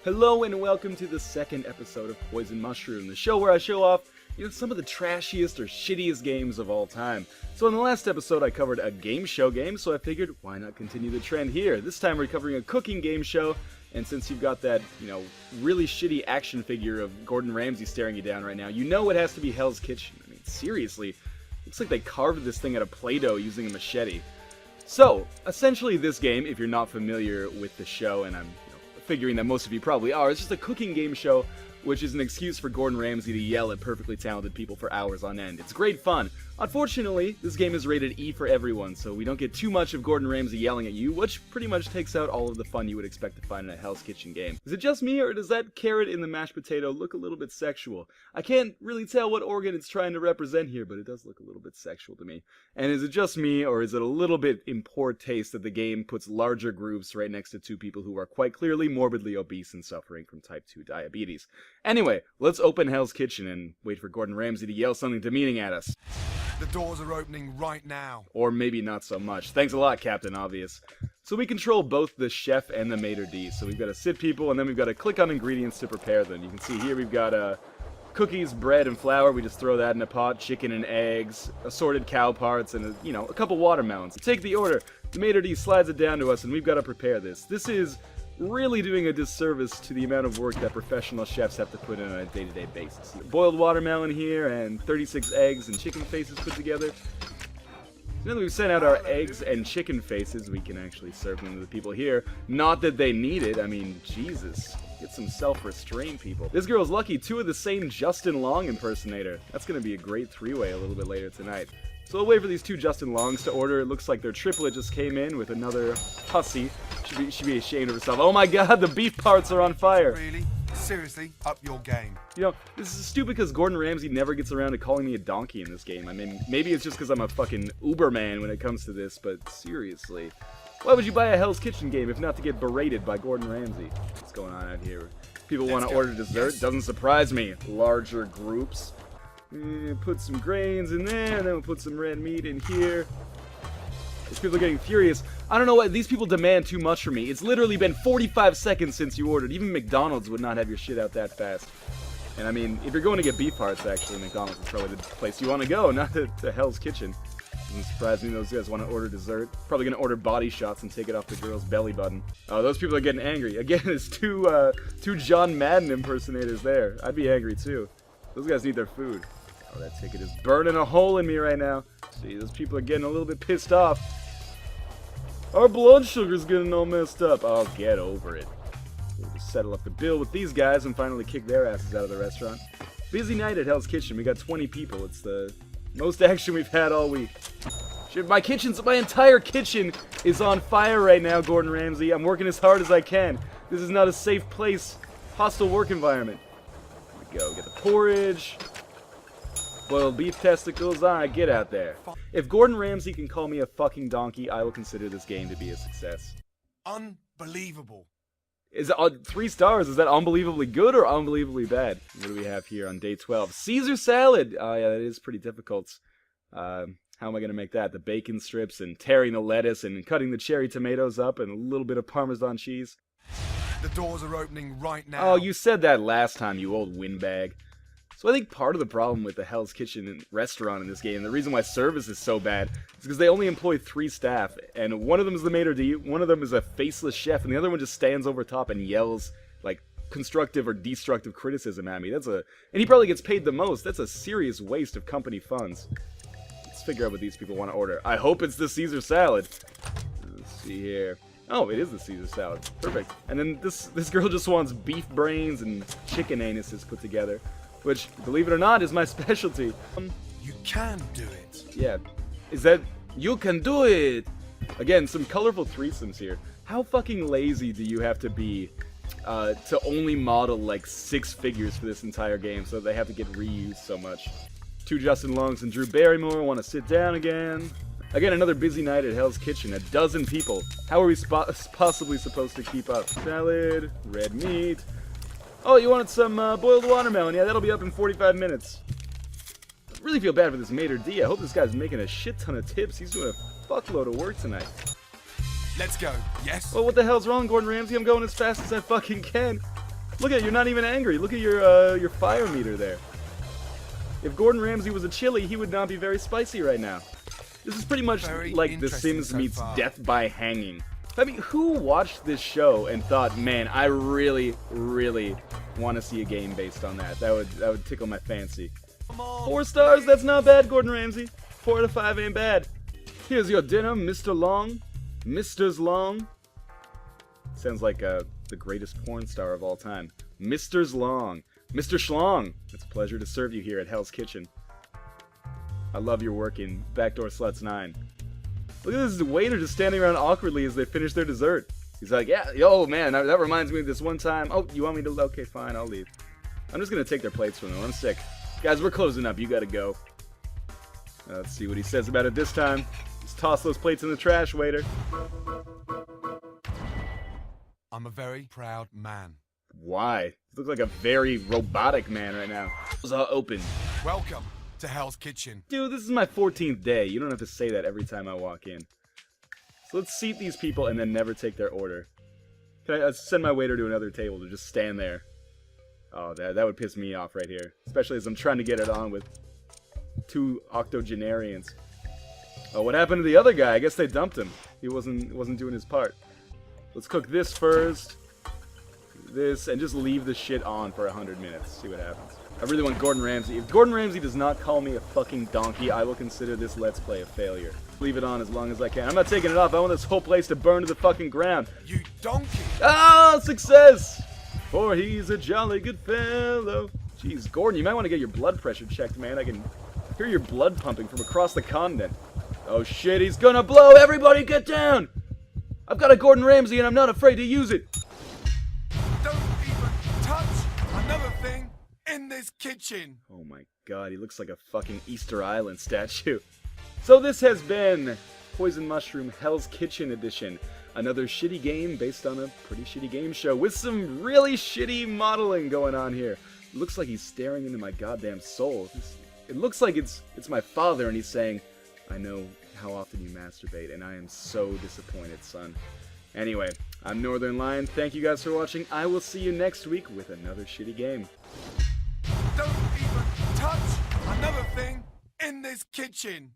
Hello and welcome to the second episode of Poison Mushroom, the show where I show off, some of the trashiest or shittiest games of all time. So in the last episode I covered a game show game, so I figured why not continue the trend here. This time we're covering a cooking game show, and since you've got that, really shitty action figure of Gordon Ramsay staring you down right now, you know it has to be Hell's Kitchen. I mean, seriously, looks like they carved this thing out of Play-Doh using a machete. So, essentially this game, if you're not familiar with the show, and I'm figuring that most of you probably are, it's just a cooking game show, which is an excuse for Gordon Ramsay to yell at perfectly talented people for hours on end. It's great fun. Unfortunately, this game is rated E for everyone, so we don't get too much of Gordon Ramsay yelling at you, which pretty much takes out all of the fun you would expect to find in a Hell's Kitchen game. Is it just me, or does that carrot in the mashed potato look a little bit sexual? I can't really tell what organ it's trying to represent here, but it does look a little bit sexual to me. And is it just me, or is it a little bit in poor taste that the game puts larger groups right next to two people who are quite clearly morbidly obese and suffering from type 2 diabetes? Anyway, let's open Hell's Kitchen and wait for Gordon Ramsay to yell something demeaning at us. The doors are opening right now. Or maybe not so much. Thanks a lot, Captain Obvious. So we control both the chef and the maitre d'. So we've got to sit people, and then we've got to click on ingredients to prepare them. You can see here we've got cookies, bread, and flour. We just throw that in a pot. Chicken and eggs, assorted cow parts, and a couple watermelons. Take the order. The maitre d' slides it down to us, and we've got to prepare this. This is really doing a disservice to the amount of work that professional chefs have to put in on a day-to-day basis. Boiled watermelon here, and 36 eggs and chicken faces put together. Now that we've sent out our eggs and chicken faces, we can actually serve them to the people here. Not that they need it, I mean, Jesus. Get some self-restraint, people. This girl's lucky, two of the same Justin Long impersonator. That's gonna be a great three-way a little bit later tonight. So we'll wait for these two Justin Longs to order. It looks like their triplet just came in with another hussy. Should be ashamed of herself. Oh my god, the beef parts are on fire. Really? Seriously? Up your game. This is stupid because Gordon Ramsay never gets around to calling me a donkey in this game. I mean, maybe it's just because I'm a fucking Uberman when it comes to this, but seriously. Why would you buy a Hell's Kitchen game if not to get berated by Gordon Ramsay? What's going on out here? People want to order dessert? Yes. Doesn't surprise me. Larger groups. Put some grains in there, and then we'll put some red meat in here. These people are getting furious. I don't know why these people demand too much from me. It's literally been 45 seconds since you ordered. Even McDonald's would not have your shit out that fast. And I mean, if you're going to get beef hearts, actually, McDonald's is probably the place you want to go, not to Hell's Kitchen. Doesn't surprise me those guys want to order dessert. Probably going to order body shots and take it off the girl's belly button. Oh, those people are getting angry. Again, there's two John Madden impersonators there. I'd be angry too. Those guys need their food. Oh, that ticket is burning a hole in me right now. See, those people are getting a little bit pissed off. Our blood sugar's getting all messed up. Oh, get over it. We'll just settle up the bill with these guys and finally kick their asses out of the restaurant. Busy night at Hell's Kitchen. We got 20 people. It's the most action we've had all week. Shit, my entire kitchen is on fire right now, Gordon Ramsay. I'm working as hard as I can. This is not a safe place. Hostile work environment. Here we go. Get the porridge. Boiled beef testicles, get out there. If Gordon Ramsay can call me a fucking donkey, I will consider this game to be a success. Unbelievable. Is it 3 stars? Is that unbelievably good or unbelievably bad? What do we have here on day 12? Caesar salad! Oh yeah, that is pretty difficult. How am I going to make that? The bacon strips and tearing the lettuce and cutting the cherry tomatoes up and a little bit of Parmesan cheese. The doors are opening right now. Oh, you said that last time, you old windbag. So I think part of the problem with the Hell's Kitchen restaurant in this game, the reason why service is so bad, is because they only employ 3 staff, and one of them is the maitre d', one of them is a faceless chef, and the other one just stands over top and yells, like, constructive or destructive criticism at me. And he probably gets paid the most. That's a serious waste of company funds. Let's figure out what these people want to order. I hope it's the Caesar salad. Let's see here. Oh, it is the Caesar salad. Perfect. And then this girl just wants beef brains and chicken anuses put together. Which, believe it or not, is my specialty. You can do it. Yeah. Is that... You can do it! Again, some colorful threesomes here. How fucking lazy do you have to be to only model, like, 6 figures for this entire game so they have to get reused so much? 2 Justin Longs and Drew Barrymore want to sit down again. Again, another busy night at Hell's Kitchen. 12 people. How are we possibly supposed to keep up? Salad, red meat... Oh, you wanted some boiled watermelon? Yeah, that'll be up in 45 minutes. I really feel bad for this maitre d'. I hope this guy's making a shit ton of tips. He's doing a fuckload of work tonight. Let's go. Yes? Well, what the hell's wrong, Gordon Ramsay? I'm going as fast as I fucking can. Look at it, you're not even angry. Look at your fire meter there. If Gordon Ramsay was a chili, he would not be very spicy right now. This is pretty much Very like The interesting Sims so meets far. Death by Hanging. I mean, who watched this show and thought, man, I really, really want to see a game based on that? That would tickle my fancy. Come on, 4 stars, that's not bad, Gordon Ramsay. 4 out of 5 ain't bad. Here's your dinner, Mr. Long. Mr.'s Long. Sounds like the greatest porn star of all time. Mr.'s Long. Mr. Schlong. It's a pleasure to serve you here at Hell's Kitchen. I love your work in Backdoor Sluts 9. Look at this waiter just standing around awkwardly as they finish their dessert. He's like, yeah, yo, man, that reminds me of this one time. Oh, you want me to? Okay, fine, I'll leave. I'm just going to take their plates from them. I'm sick. Guys, we're closing up. You got to go. Let's see what he says about it this time. Just toss those plates in the trash, waiter. I'm a very proud man. Why? You look like a very robotic man right now. It's all open. Welcome to Hell's Kitchen. Dude, this is my 14th day. You don't have to say that every time I walk in. So let's seat these people and then never take their order. Can I send my waiter to another table to just stand there? Oh, that would piss me off right here. Especially as I'm trying to get it on with 2 octogenarians. Oh, what happened to the other guy? I guess they dumped him. He wasn't doing his part. Let's cook this first. This, and just leave the shit on for 100 minutes. See what happens. I really want Gordon Ramsay. If Gordon Ramsay does not call me a fucking donkey, I will consider this Let's Play a failure. Leave it on as long as I can. I'm not taking it off. I want this whole place to burn to the fucking ground. You donkey! Ah, success! For he's a jolly good fellow. Jeez, Gordon, you might want to get your blood pressure checked, man. I can hear your blood pumping from across the continent. Oh shit, he's gonna blow! Everybody get down! I've got a Gordon Ramsay and I'm not afraid to use it. Don't even touch another thing in this kitchen. Oh my god, he looks like a fucking Easter Island statue. So this has been Poison Mushroom Hell's Kitchen Edition. Another shitty game based on a pretty shitty game show with some really shitty modeling going on here. It looks like he's staring into my goddamn soul. It looks like it's my father and he's saying, I know how often you masturbate and I am so disappointed, son. Anyway, I'm Northernlion. Thank you guys for watching. I will see you next week with another shitty game. Don't even touch another thing in this kitchen.